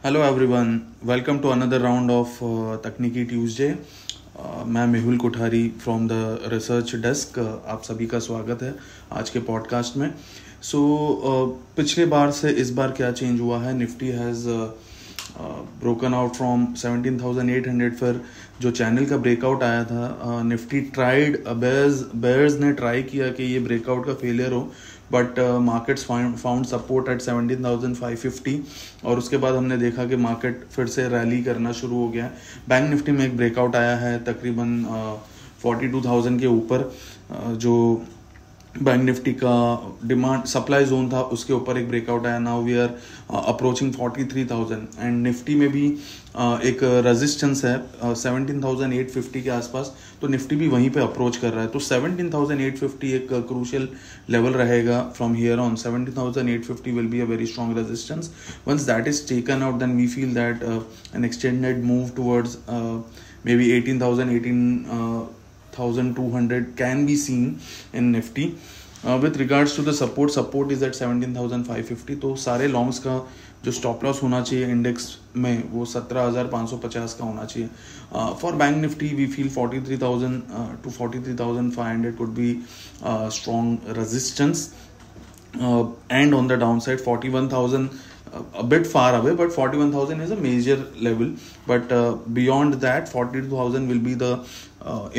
Hello everyone, welcome to another round of तकनीकी Tuesday. मैं Mehul Kothari from the research desk. आप सभी का स्वागत है आज के पॉडकास्ट में। पिछले बार से इस बार क्या चेंज हुआ है? Nifty has broken out from 17,800। फिर जो चैनल का ब्रेकआउट आया था, निफ्टी ट्राइड, बेयर्स ने ट्राई किया कि ये ब्रेकआउट का फेलियर हो, but markets found support at 17,550 और उसके बाद हमने देखा कि मार्केट फिर से रैली करना शुरू हो गया है। बैंक निफ्टी में एक ब्रेकआउट आया है तकरीबन 42,000 के ऊपर। जो बैंक निफ्टी का डिमांड सप्लाई जोन था उसके ऊपर एक ब्रेकआउट आया। Now we are approaching 43,000 and Nifty में भी एक रेजिस्टेंस है 17,850 के आसपास, तो निफ्टी भी वहीं पे अप्रोच कर रहा है। तो 17,850 एक क्रूशियल लेवल रहेगा from here on. 17,850 will be a very strong resistance. Once that is taken out, then we feel that an extended move towards maybe 18,200 can be seen in Nifty. With regards to the support is at 17,550। तो सारे longs का जो stop loss होना चाहिए index में वो 17,550 का होना चाहिए। For bank Nifty we feel 43,000 to 43,500 could be strong resistance, and on the downside 41,000 a bit far away, but 41,000 is a major level. But beyond that 42,000 will be the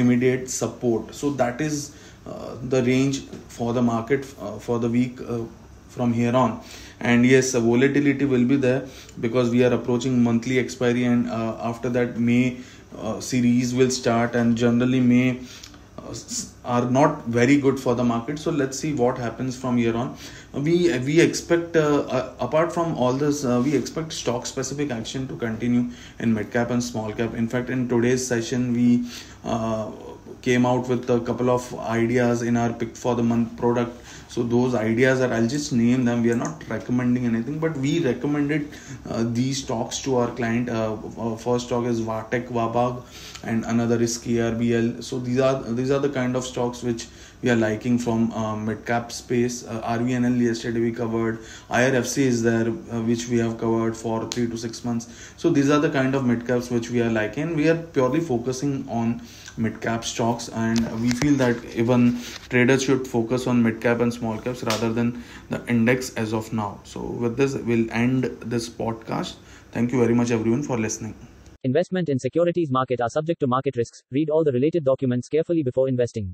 immediate support. So that is the range for the market for the week from here on. And yes, volatility will be there because we are approaching monthly expiry, and after that May series will start, and generally May are not very good for the market. So let's see what happens from here on. We expect apart from all this, we expect stock specific action to continue in mid cap and small cap. In fact, in today's session we came out with a couple of ideas in our pick for the month product. So those ideas are, I'll just name them. We are not recommending anything, but we recommended these stocks to our client. First stock is Vatek Wabag and another is KRBL. So these are the kind of stocks which we are liking from mid cap space. RVNL yesterday we covered. IRFC is there, which we have covered for 3 to 6 months. So these are the kind of mid caps which we are liking. We are purely focusing on mid cap stocks, and we feel that even traders should focus on mid cap and small caps rather than the index as of now. So with this we'll end this podcast. Thank you very much everyone for listening. Investment in securities market are subject to market risks. Read all the related documents carefully before investing.